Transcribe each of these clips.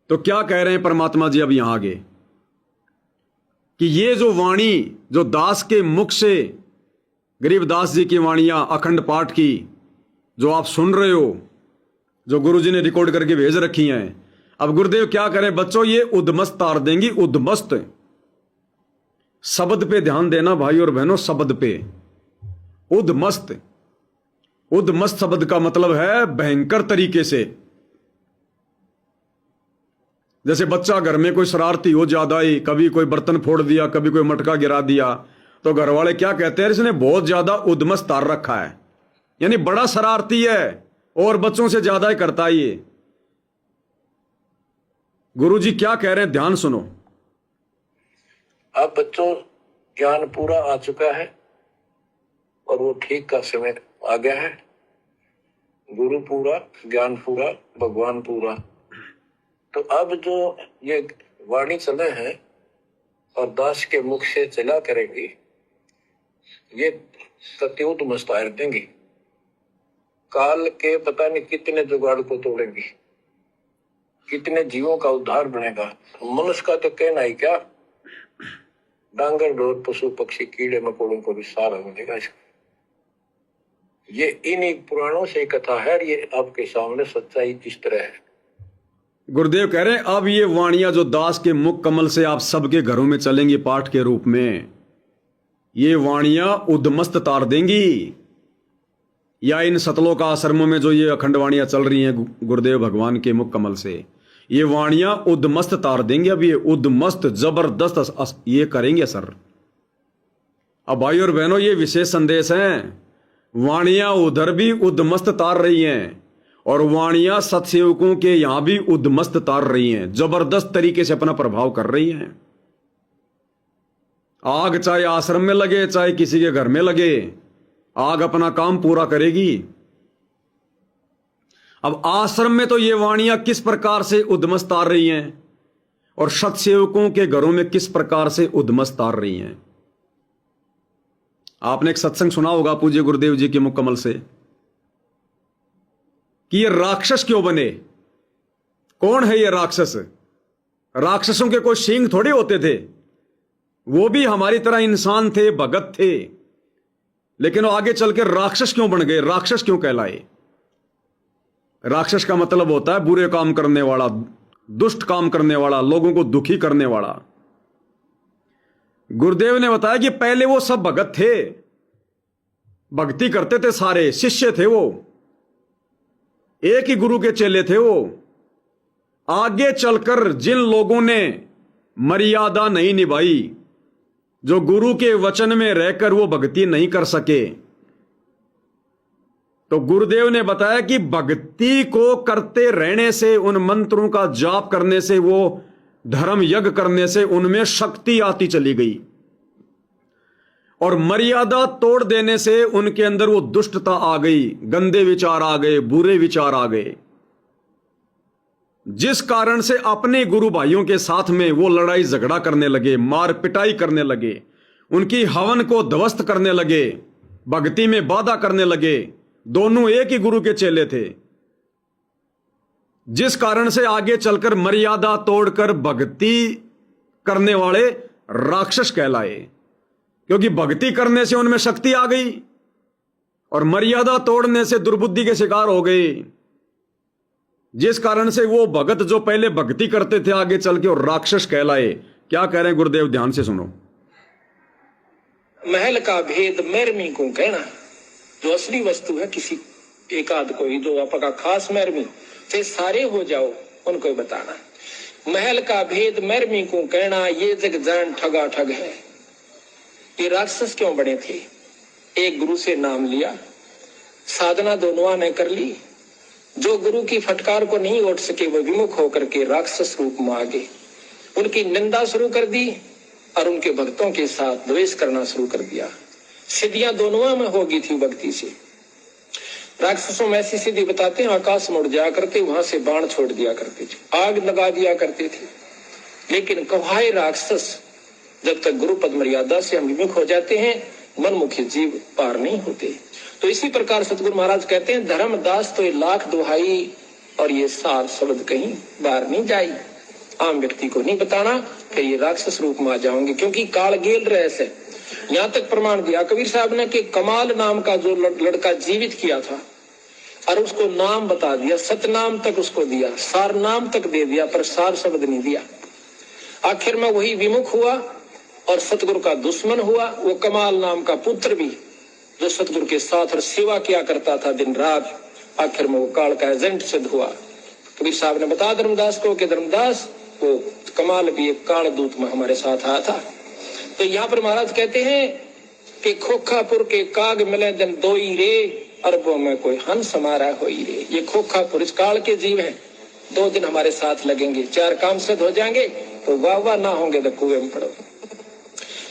तो क्या कह रहे हैं परमात्मा जी अब यहां आगे कि ये जो वाणी जो दास के मुख से गरीबदास जी की वाणियां अखंड पाठ की जो आप सुन रहे हो, जो गुरुजी ने रिकॉर्ड करके भेज रखी हैं, अब गुरुदेव क्या करें बच्चों, ये उद्मस्त तार देंगी। उद्मस्त शब्द पे ध्यान देना भाई और बहनों, शब्द पे। उद्मस्त, उद्मस्त शब्द का मतलब है भयंकर तरीके से। जैसे बच्चा घर में कोई शरारती हो ज्यादा ही, कभी कोई बर्तन फोड़ दिया, कभी कोई मटका गिरा दिया, तो घर वाले क्या कहते हैं, इसने बहुत ज्यादा उद्मस्त तार रखा है, यानी बड़ा शरारती है और बच्चों से ज्यादा ही करता है ये। गुरुजी क्या कह रहे हैं, ध्यान सुनो। अब बच्चों ज्ञान पूरा आ चुका है और वो ठीक का समय आ गया है। गुरु पूरा, ज्ञान पूरा, भगवान पूरा। तो अब जो ये वाणी चले हैं और दास के मुख से चला करेगी, ये सत्युत मस्तायर देंगी। काल के पता नहीं कितने जुगाड़ को तोड़ेंगी, कितने जीवों का उद्धार बनेगा। मनुष्य का तो कहना ही क्या, डांगर डोर पशु पक्षी कीड़े मकोड़ों को भी सहारा मिलेगा इसका। ये इन्हीं पुराणों से कथा है, ये आपके सामने सच्चाई इस तरह है। गुरुदेव कह रहे हैं अब ये वाणियां जो दास के मुख कमल से आप सबके घरों में चलेंगी पाठ के रूप में, ये वाणियां उद्मस्त तार देंगी। या इन सतलों का आश्रमों में जो ये अखंड वाणियां चल रही हैं गुरुदेव भगवान के मुख कमल से, ये वाणियां उद्मस्त तार देंगे। अब ये उद्मस्त जबरदस्त ये करेंगे सर। अब भाई और बहनों ये विशेष संदेश हैं। वाणियां उधर भी उद्मस्त तार रही हैं और वाणियां सत्सेवकों के यहां भी उद्मस्त तार रही हैं, जबरदस्त तरीके से अपना प्रभाव कर रही हैं। आग चाहे आश्रम में लगे चाहे किसी के घर में लगे, आग अपना काम पूरा करेगी। अब आश्रम में तो ये वाणियां किस प्रकार से उद्मस्त तार रही हैं और सत्सेवकों के घरों में किस प्रकार से उद्मस्त तार रही हैं। आपने एक सत्संग सुना होगा पूज्य गुरुदेव जी के मुख कमल से कि ये राक्षस क्यों बने। कौन है ये राक्षस? राक्षसों के कोई सींग थोड़े होते थे, वो भी हमारी तरह इंसान थे, भगत थे, लेकिन वो आगे चल के राक्षस क्यों बन गए, राक्षस क्यों कहलाए। राक्षस का मतलब होता है बुरे काम करने वाला, दुष्ट काम करने वाला, लोगों को दुखी करने वाला। गुरुदेव ने बताया कि पहले वो सब भगत थे, भक्ति करते थे, सारे शिष्य थे, वो एक ही गुरु के चेले थे। वो आगे चलकर जिन लोगों ने मर्यादा नहीं निभाई, जो गुरु के वचन में रहकर वो भक्ति नहीं कर सके, तो गुरुदेव ने बताया कि भक्ति को करते रहने से, उन मंत्रों का जाप करने से, वो धर्म यज्ञ करने से उनमें शक्ति आती चली गई और मर्यादा तोड़ देने से उनके अंदर वो दुष्टता आ गई, गंदे विचार आ गए, बुरे विचार आ गए, जिस कारण से अपने गुरु भाइयों के साथ में वो लड़ाई झगड़ा करने लगे, मार पिटाई करने लगे, उनकी हवन को ध्वस्त करने लगे, भक्ति में बाधा करने लगे। दोनों एक ही गुरु के चेले थे, जिस कारण से आगे चलकर मर्यादा तोड़कर भक्ति करने वाले राक्षस कहलाए, क्योंकि भक्ति करने से उनमें शक्ति आ गई और मर्यादा तोड़ने से दुर्बुद्धि के शिकार हो गए, जिस कारण से वो भगत जो पहले भक्ति करते थे आगे चल के और राक्षस कहलाए। क्या कह रहे हैं गुरुदेव, ध्यान से सुनो। महल का भेद मैरमी को कहना, जो असली वस्तु है किसी एक आध को ही, जो आपका खास मैरमी से सारे हो जाओ उनको ही बताना। महल का भेद मैरमी को कहना, ये जग जान ठगा ठग है। ये राक्षस क्यों बने थे? एक गुरु से नाम लिया, साधना दोनों ने कर ली, जो गुरु की फटकार को नहीं उठ सके वो विमुख होकर के राक्षस रूप में आ गए, उनकी निंदा शुरू कर दी और उनके भक्तों के साथ द्वेष करना शुरू कर दिया। सिद्धियां दोनों में होगी थी भक्ति से। राक्षसों में ऐसी सिद्धि बताते हैं, आकाश में उड़ जाया करते, वहां से बाण छोड़ दिया करते थे, आग लगा दिया करते थे। लेकिन कवाए राक्षस जब तक गुरु पद मर्यादा से हम विमुख हो जाते हैं, मनमुखी जीव पार नहीं होते। तो इसी प्रकार सतगुरु महाराज कहते हैं, धर्मदास तो ये लाख दुहाई और ये सार शब्द कहीं बाहर नहीं जाई। आम व्यक्ति को नहीं बताना कि ये राक्षस रूप में आ जाओगे, क्योंकि काल गेल रहस है। यहाँ तक प्रमाण दिया कबीर साहब ने कि कमाल नाम का जो लड़का जीवित किया था और उसको नाम बता दिया, सतनाम तक उसको दिया, सार नाम तक दे दिया, पर सार शब्द नहीं दिया। आखिर में वही विमुख हुआ और सतगुरु का दुश्मन हुआ। वो कमाल नाम का पुत्र भी जो सतगुरु के साथ और सेवा किया करता था दिन रात, आखिर में वो काल का एजेंट सिद्ध हुआ। कबीर साहब ने बताया धर्मदास को कि धर्मदास वो कमाल भी एक काल दूत में हमारे साथ आया था। तो यहाँ पर महाराज कहते हैं कि खोखापुर के काग मिले दिन दोई रे, अरबों में कोई हंस हमारा होई रे। ये खोखापुर इस काल के जीव हैं, 2 दिन हमारे साथ लगेंगे, 4 काम सिद्ध हो जाएंगे तो वाह वाह ना होंगे तो कुएं में पड़ो।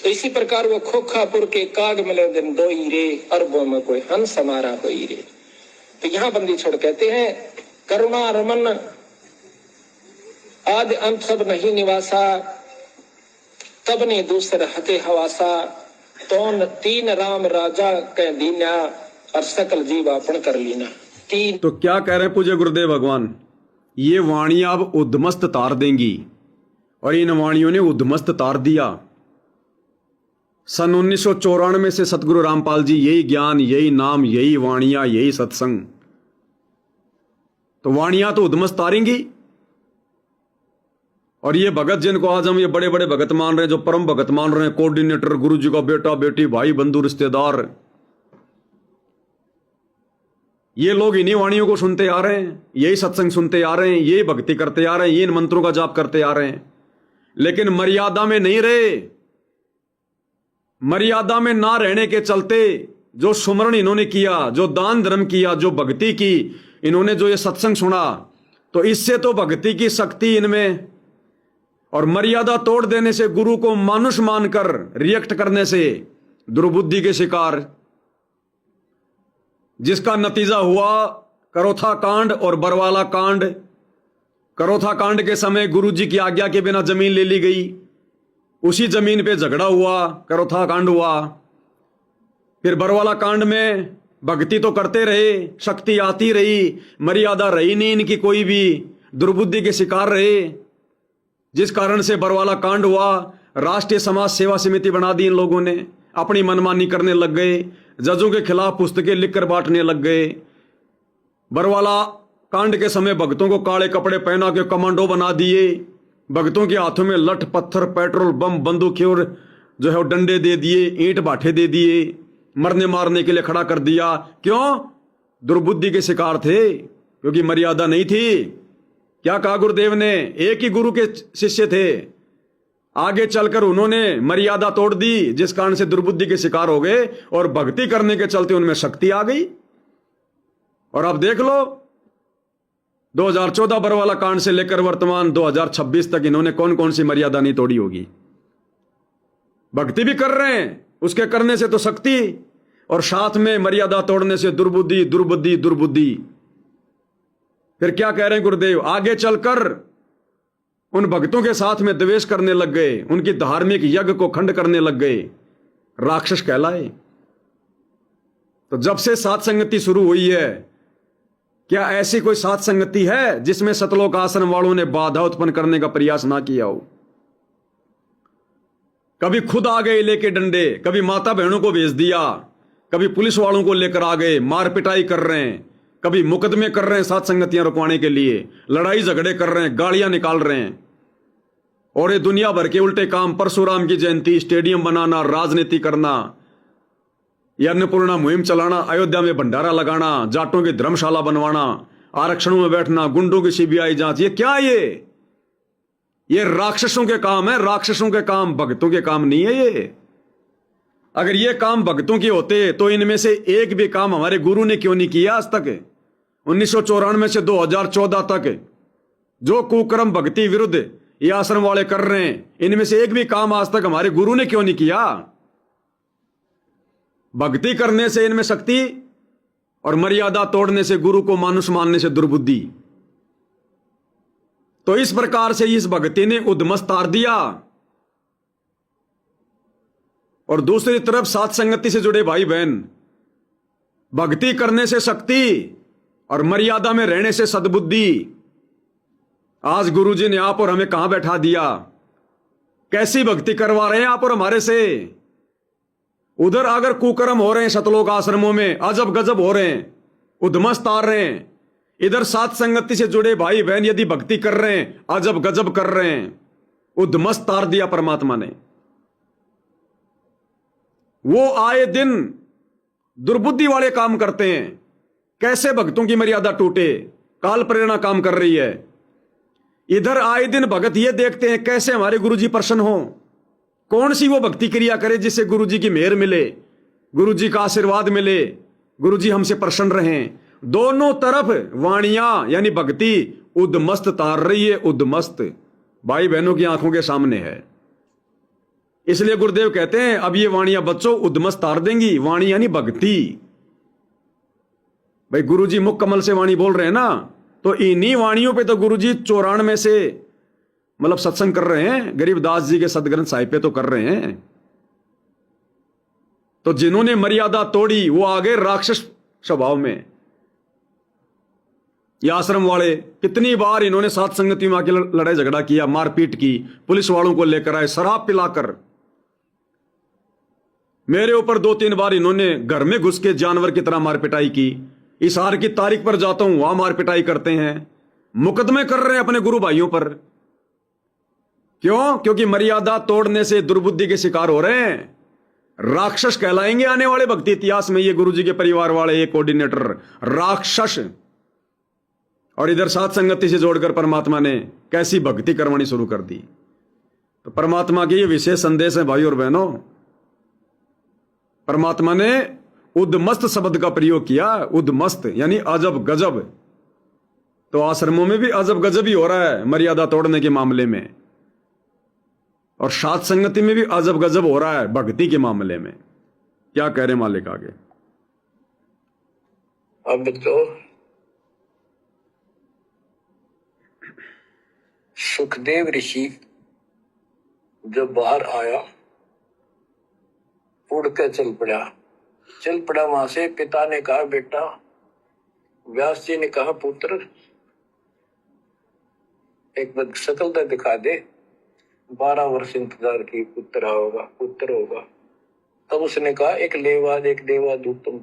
तो इसी प्रकार वो खोखापुर के काग मिले दिन दोई रे, अरबों में कोई हंस हमारा होई रे। तो यहाँ बंदी छोड़ कहते हैं करुणा रमन आदि अंत सब नहीं निवासा, तब ने दूसर हते हवासा, तोन 3 राम राजा कह दीना, और सकल जीव आपन कर लीना। 3 तो क्या कह रहे हैं पूज्य गुरुदेव भगवान, ये वाणियां अब उद्मस्त तार देंगी, और इन वाणियों ने उद्मस्त तार दिया। सन 1994 से सतगुरु रामपाल जी यही ज्ञान, यही नाम, यही वाणियां, यही सत्संग, तो वाणियां तो उद्मस्त तारेंगी। और ये भगत जिनको आज हम ये बड़े बड़े भगत मान रहे हैं, जो परम भगत मान रहे हैं, कोऑर्डिनेटर, गुरु जी का बेटा बेटी, भाई बंधु रिश्तेदार, ये लोग इन्हीं वाणियों को सुनते आ रहे हैं, यही सत्संग सुनते आ रहे हैं, यही भक्ति करते आ रहे हैं, ये इन मंत्रों का जाप करते आ रहे हैं, लेकिन मर्यादा में नहीं रहे। मर्यादा में ना रहने के चलते जो सुमरण इन्होंने किया, जो दान धर्म किया, जो भक्ति की, इन्होंने जो ये सत्संग सुना, तो इससे तो भक्ति की शक्ति इनमें, और मर्यादा तोड़ देने से, गुरु को मानुष मानकर रिएक्ट करने से दुर्बुद्धि के शिकार, जिसका नतीजा हुआ करोथा कांड और बरवाला कांड। करोथा कांड के समय गुरु जी की आज्ञा के बिना जमीन ले ली गई, उसी जमीन पे झगड़ा हुआ, करोथा कांड हुआ। फिर बरवाला कांड में भक्ति तो करते रहे, शक्ति आती रही, मर्यादा रही नहीं इनकी कोई भी, दुर्बुद्धि के शिकार रहे, जिस कारण से बरवाला कांड हुआ। राष्ट्रीय समाज सेवा समिति बना दी इन लोगों ने, अपनी मनमानी करने लग गए, जजों के खिलाफ पुस्तकें लिखकर बांटने लग गए। बरवाला कांड के समय भक्तों को काले कपड़े पहना के कमांडो बना दिए, भक्तों के हाथों में लठ पत्थर पेट्रोल बम बंदूकें और जो है डंडे दे दिए, ईंट बाठे दे दिए, मरने मारने के लिए खड़ा कर दिया। क्यों? दुर्बुद्धि के शिकार थे, क्योंकि मर्यादा नहीं थी। क्या कहा गुरुदेव ने? एक ही गुरु के शिष्य थे, आगे चलकर उन्होंने मर्यादा तोड़ दी, जिस कारण से दुर्बुद्धि के शिकार हो गए, और भक्ति करने के चलते उनमें शक्ति आ गई। और अब देख लो 2014 बरवाला कांड से लेकर वर्तमान 2026 तक इन्होंने कौन कौन सी मर्यादा नहीं तोड़ी होगी। भक्ति भी कर रहे हैं, उसके करने से तो शक्ति, और साथ में मर्यादा तोड़ने से दुर्बुद्धि दुर्बुद्धि दुर्बुद्धि। फिर क्या कह रहे हैं गुरुदेव? आगे चलकर उन भक्तों के साथ में द्वेष करने लग गए, उनकी धार्मिक यज्ञ को खंड करने लग गए, राक्षस कहलाए। तो जब से सात संगति शुरू हुई है, क्या ऐसी कोई सात संगति है जिसमें सतलोक आश्रम वालों ने बाधा उत्पन्न करने का प्रयास ना किया हो? कभी खुद आ गए लेके डंडे, कभी माता बहनों को भेज दिया, कभी पुलिस वालों को लेकर आ गए, मार पिटाई कर रहे हैं, कभी मुकदमे कर रहे हैं सात संगतियां रुकवाने के लिए, लड़ाई झगड़े कर रहे हैं, गालियां निकाल रहे हैं, और ये दुनिया भर के उल्टे काम, परशुराम की जयंती, स्टेडियम बनाना, राजनीति करना, ये अन्नपूर्णा मुहिम चलाना, अयोध्या में भंडारा लगाना, जाटों की धर्मशाला बनवाना, आरक्षणों में बैठना, गुंडों की सीबीआई जांच, ये क्या? ये राक्षसों के काम है, राक्षसों के काम, भक्तों के काम नहीं है ये। अगर ये काम भक्तों के होते तो इनमें से एक भी काम हमारे गुरु ने क्यों नहीं किया आज तक? 1994 से 2014 तक जो कुकर्म भक्ति विरुद्ध ये आश्रम वाले कर रहे हैं, इनमें से एक भी काम आज तक हमारे गुरु ने क्यों नहीं किया? भक्ति करने से इनमें शक्ति, और मर्यादा तोड़ने से, गुरु को मानुष मानने से दुर्बुद्धि। तो इस प्रकार से इस भक्ति ने उद्मस्त तार दिया। और दूसरी तरफ सात संगति से जुड़े भाई बहन, भक्ति करने से शक्ति और मर्यादा में रहने से सद्बुद्धि। आज गुरुजी ने आप और हमें कहां बैठा दिया, कैसी भक्ति करवा रहे हैं आप और हमारे से। उधर अगर कुकर्म हो रहे हैं सतलोक आश्रमों में, अजब गजब हो रहे हैं, उद्मस्त आ रहे हैं। इधर सात संगति से जुड़े भाई बहन यदि भक्ति कर रहे हैं, अजब गजब कर रहे हैं, उद्मस्त तार दिया परमात्मा ने। वो आए दिन दुर्बुद्धि वाले काम करते हैं, कैसे भक्तों की मर्यादा टूटे, काल प्रेरणा काम कर रही है। इधर आए दिन भगत ये देखते हैं कैसे हमारे गुरुजी प्रसन्न हो, कौन सी वो भक्ति क्रिया करे जिससे गुरुजी की मेहर मिले, गुरुजी का आशीर्वाद मिले, गुरुजी हमसे प्रसन्न रहें। दोनों तरफ वाणियां यानी भक्ति उद्मस्त तार रही है, उद्मस्त भाई बहनों की आंखों के सामने है। इसलिए गुरुदेव कहते हैं अब ये वाणियां बच्चों उद्मस्त तार देंगी। वाणी यानी भक्ति। भाई गुरुजी मुख कमल से वाणी बोल रहे हैं ना, तो इन्हीं वाणियों पे तो गुरुजी 94 से मतलब सत्संग कर रहे हैं, गरीबदास जी के सदग्रंथ साहिब पे तो कर रहे हैं। तो जिन्होंने मर्यादा तोड़ी वो आ गए राक्षस स्वभाव में। ये आश्रम वाले कितनी बार इन्होंने सात संगति में आके लड़ाई झगड़ा किया, मारपीट की, पुलिस वालों को लेकर आए शराब पिलाकर। मेरे ऊपर 2-3 बार इन्होंने घर में घुस के जानवर की तरह मारपिटाई की। इशार की तारीख पर जाता हूं, वहां मारपिटाई करते हैं, मुकदमे कर रहे हैं अपने गुरु भाइयों पर। क्यों? क्योंकि मर्यादा तोड़ने से दुर्बुद्धि के शिकार हो रहे हैं। राक्षस कहलाएंगे आने वाले भक्ति इतिहास में ये गुरुजी के परिवार वाले, ये कोऑर्डिनेटर राक्षस। और इधर सात संगति से जोड़कर परमात्मा ने कैसी भक्ति करवानी शुरू कर दी। तो परमात्मा के ये विशेष संदेश है भाई और बहनों। परमात्मा ने उद्मस्त शब्द का प्रयोग किया, उद्मस्त यानी अजब गजब। तो आश्रमों में भी अजब गजब ही हो रहा है मर्यादा तोड़ने के मामले में, और सात संगति में भी अजब गजब हो रहा है भक्ति के मामले में। क्या कह रहे मालिक आगे? अब तो सुखदेव ऋषि जब बाहर आया, उड़ के चल पड़ा वहां से। पिता ने कहा बेटा, व्यास जी ने कहा पुत्र एक बार शकल दिखा दे। 12 वर्ष इंतजार की, पुत्र होगा। तब उसने कहा एक देवादूत तुम,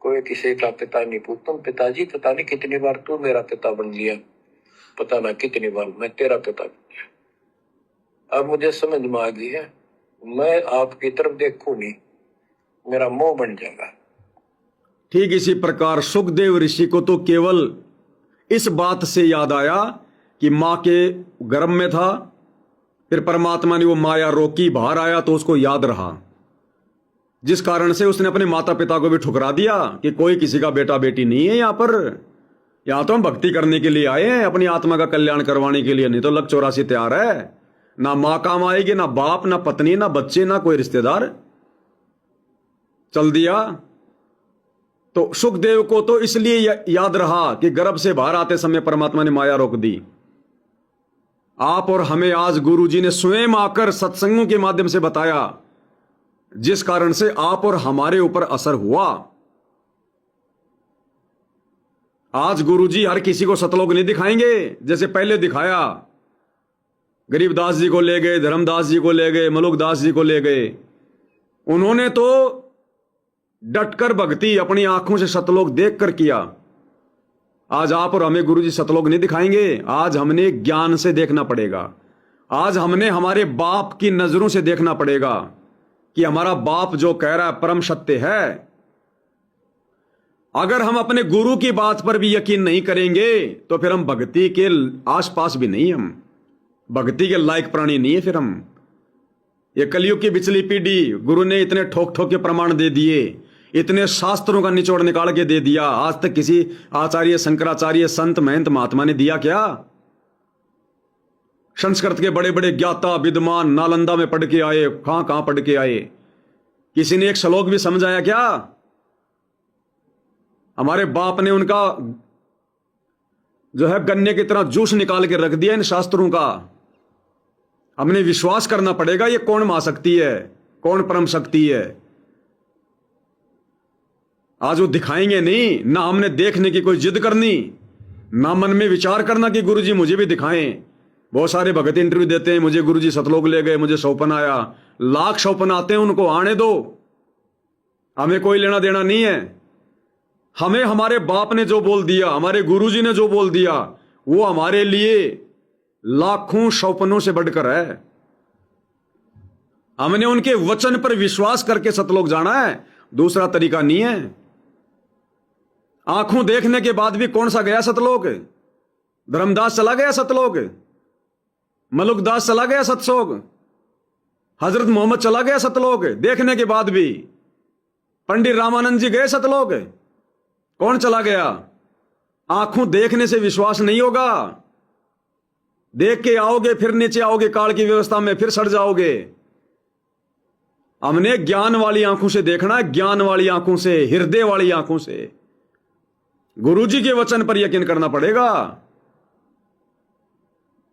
कोई किसी का पिता नहीं पूछता। पिताजी पता नहीं कितनी बार तू मेरा पिता बन लिया, पता ना कितनी बार मैं तेरा पिता बन गया। अब मुझे समझ में आ गई है, मैं आपकी तरफ देखूं नहीं, मेरा मोह बन जाएगा। ठीक इसी प्रकार सुखदेव ऋषि को तो केवल इस बात से याद आया कि मां के गर्भ में था, फिर परमात्मा ने वो माया रोकी, बाहर आया तो उसको याद रहा, जिस कारण से उसने अपने माता पिता को भी ठुकरा दिया कि कोई किसी का बेटा बेटी नहीं है यहां पर। यहां तो हम भक्ति करने के लिए आए हैं, अपनी आत्मा का कल्याण करवाने के लिए, नहीं तो लग 84 तैयार है। ना मां काम आएगी, ना बाप, ना पत्नी, ना बच्चे, ना कोई रिश्तेदार। चल दिया। तो सुखदेव को तो इसलिए याद रहा कि गर्भ से बाहर आते समय परमात्मा ने माया रोक दी। आप और हमें आज गुरुजी ने स्वयं आकर सत्संगों के माध्यम से बताया, जिस कारण से आप और हमारे ऊपर असर हुआ। आज गुरुजी हर किसी को सतलोक नहीं दिखाएंगे जैसे पहले दिखाया। गरीबदास जी को ले गए, धर्मदास जी को ले गए, मलुकदास जी को ले गए। उन्होंने तो डटकर भक्ति अपनी आंखों से सतलोक देखकर किया। आज आप और हमें गुरुजी सतलोक नहीं दिखाएंगे। आज हमने ज्ञान से देखना पड़ेगा। आज हमने हमारे बाप की नजरों से देखना पड़ेगा कि हमारा बाप जो कह रहा है परम सत्य है। अगर हम अपने गुरु की बात पर भी यकीन नहीं करेंगे तो फिर हम भक्ति के आसपास भी नहीं, हम भक्ति के लायक प्राणी नहीं है। फिर हम ये कलयुग की बिचली पीढ़ी, गुरु ने इतने ठोक ठोक के प्रमाण दे दिए, इतने शास्त्रों का निचोड़ निकाल के दे दिया। आज तक किसी आचार्य, शंकराचार्य, संत, महंत, महात्मा ने दिया क्या? संस्कृत के बड़े बड़े ज्ञाता विद्वान नालंदा में पढ़ के आए, कहां पढ़ के आए, किसी ने एक श्लोक भी समझाया क्या? हमारे बाप ने उनका जो है गन्ने की तरह जूस निकाल के रख दिया इन शास्त्रों का। हमने विश्वास करना पड़ेगा ये कौन महाशक्ति है, कौन परम शक्ति है। आज वो दिखाएंगे नहीं, ना हमने देखने की कोई जिद करनी। ना मन में विचार करना कि गुरुजी मुझे भी दिखाएं। बहुत सारे भगत इंटरव्यू देते हैं, मुझे गुरुजी सतलोक ले गए, मुझे सौपन आया। लाख सौपन आते हैं, उनको आने दो, हमें कोई लेना देना नहीं है। हमें हमारे बाप ने जो बोल दिया, हमारे गुरुजी ने जो बोल दिया, वो हमारे लिए लाखों सौपनों से बढ़कर है। हमने उनके वचन पर विश्वास करके सतलोक जाना है, दूसरा तरीका नहीं है। आंखों देखने के बाद भी कौन सा गया सतलोक? धर्मदास चला गया सतलोक, मलुकदास चला गया सतलोक, हजरत मोहम्मद चला गया सतलोक, देखने के बाद भी। पंडित रामानंद जी गए सतलोक, कौन चला गया? आंखों देखने से विश्वास नहीं होगा। देख के आओगे फिर नीचे आओगे, काल की व्यवस्था में फिर सड़ जाओगे। हमने ज्ञान वाली आंखों से देखना है, ज्ञान वाली आंखों से, हृदय वाली आंखों से। गुरुजी के वचन पर यकीन करना पड़ेगा।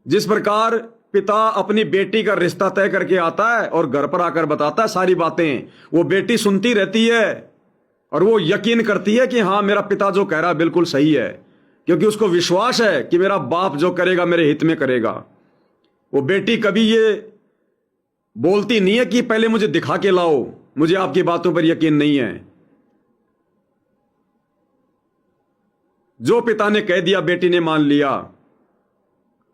जिस प्रकार पिता अपनी बेटी का रिश्ता तय करके आता है और घर पर आकर बताता है सारी बातें, वो बेटी सुनती रहती है और वो यकीन करती है कि हाँ, मेरा पिता जो कह रहा है बिल्कुल सही है, क्योंकि उसको विश्वास है कि मेरा बाप जो करेगा मेरे हित में करेगा। वो बेटी कभी ये बोलती नहीं है कि पहले मुझे दिखा के लाओ, मुझे आपकी बातों पर यकीन नहीं है। जो पिता ने कह दिया बेटी ने मान लिया।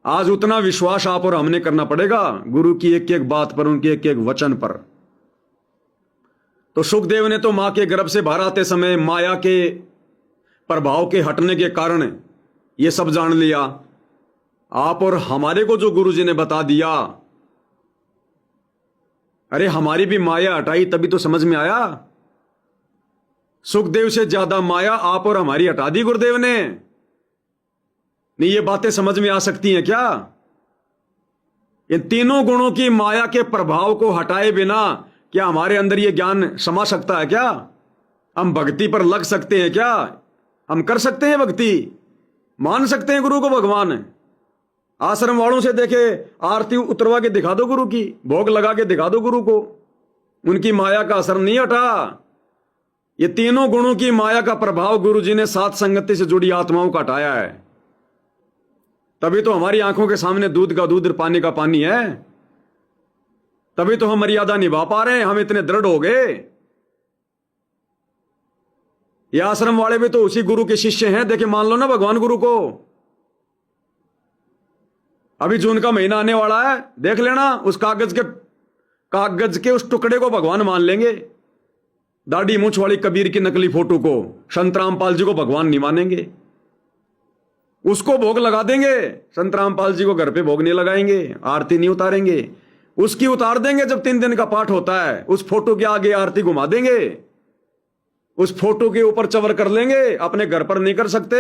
आज उतना विश्वास आप और हमने करना पड़ेगा गुरु की एक एक बात पर, उनके एक एक वचन पर। तो सुखदेव ने तो मां के गर्भ से बाहर आते समय माया के प्रभाव के हटने के कारण यह सब जान लिया। आप और हमारे को जो गुरुजी ने बता दिया, अरे हमारी भी माया हटाई तभी तो समझ में आया। सुखदेव से ज्यादा माया आप और हमारी हटा दी गुरुदेव ने। नहीं, ये बातें समझ में आ सकती हैं क्या? इन तीनों गुणों की माया के प्रभाव को हटाए बिना क्या हमारे अंदर ये ज्ञान समा सकता है क्या? हम भक्ति पर लग सकते हैं क्या? हम कर सकते हैं भक्ति? मान सकते हैं गुरु को भगवान? आश्रम वालों से देखे, आरती उतरवा के दिखा दो गुरु की, भोग लगा के दिखा दो गुरु को, उनकी माया का असर नहीं हटा। ये तीनों गुणों की माया का प्रभाव गुरु जी ने साथ संगति से जुड़ी आत्माओं का हटाया है। तभी तो हमारी आंखों के सामने दूध का दूध, पानी का पानी है। तभी तो हम मर्यादा निभा पा रहे हैं, हम इतने दृढ़ हो गए। ये आश्रम वाले भी तो उसी गुरु के शिष्य हैं। देखे, मान लो ना भगवान गुरु को। अभी जून का महीना आने वाला है, देख लेना, उस कागज के उस टुकड़े को भगवान मान लेंगे। दाढ़ी मूंछ वाली कबीर की नकली फोटो को संत रामपाल जी को भगवान नहीं मानेंगे। उसको भोग लगा देंगे, संत रामपाल जी को घर पे भोग नहीं लगाएंगे, आरती नहीं उतारेंगे। उसकी उतार देंगे जब 3 दिन का पाठ होता है, उस फोटो के आगे आरती घुमा देंगे, उस फोटो के ऊपर चवर कर लेंगे। अपने घर पर नहीं कर सकते,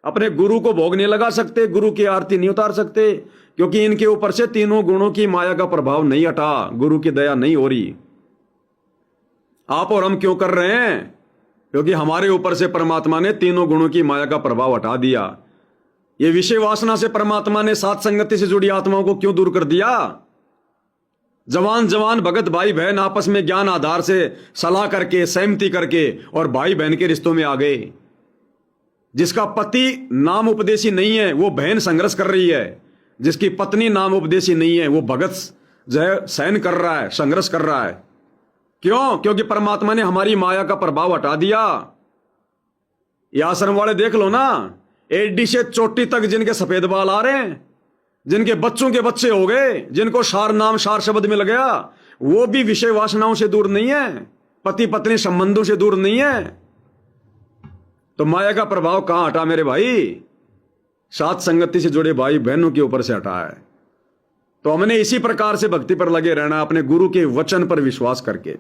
अपने गुरु को भोग नहीं लगा सकते, गुरु की आरती नहीं उतार सकते, क्योंकि इनके ऊपर से तीनों गुणों की माया का प्रभाव नहीं हटा, गुरु की दया नहीं हो रही। आप और हम क्यों कर रहे हैं? क्योंकि हमारे ऊपर से परमात्मा ने तीनों गुणों की माया का प्रभाव हटा दिया। ये विषय वासना से परमात्मा ने साथ संगति से जुड़ी आत्माओं को क्यों दूर कर दिया? जवान जवान भगत भाई बहन आपस में ज्ञान आधार से सलाह करके, सहमति करके और भाई बहन के रिश्तों में आ गए। जिसका पति नाम उपदेशी नहीं है वो बहन संघर्ष कर रही है, जिसकी पत्नी नाम उपदेशी नहीं है वो भगत जो है सहन कर रहा है, संघर्ष कर रहा है। क्यों? क्योंकि परमात्मा ने हमारी माया का प्रभाव हटा दिया। ये आश्रम वाले देख लो ना, एडी से चोटी तक जिनके सफेद बाल आ रहे हैं, जिनके बच्चों के बच्चे हो गए, जिनको सार नाम सार शब्द मिल गया, वो भी विषय वासनाओं से दूर नहीं है, पति पत्नी संबंधों से दूर नहीं है। तो माया का प्रभाव कहां हटा मेरे भाई? साथ संगति से जुड़े भाई बहनों के ऊपर से हटा है। तो हमने इसी प्रकार से भक्ति पर लगे रहना, अपने गुरु के वचन पर विश्वास करके।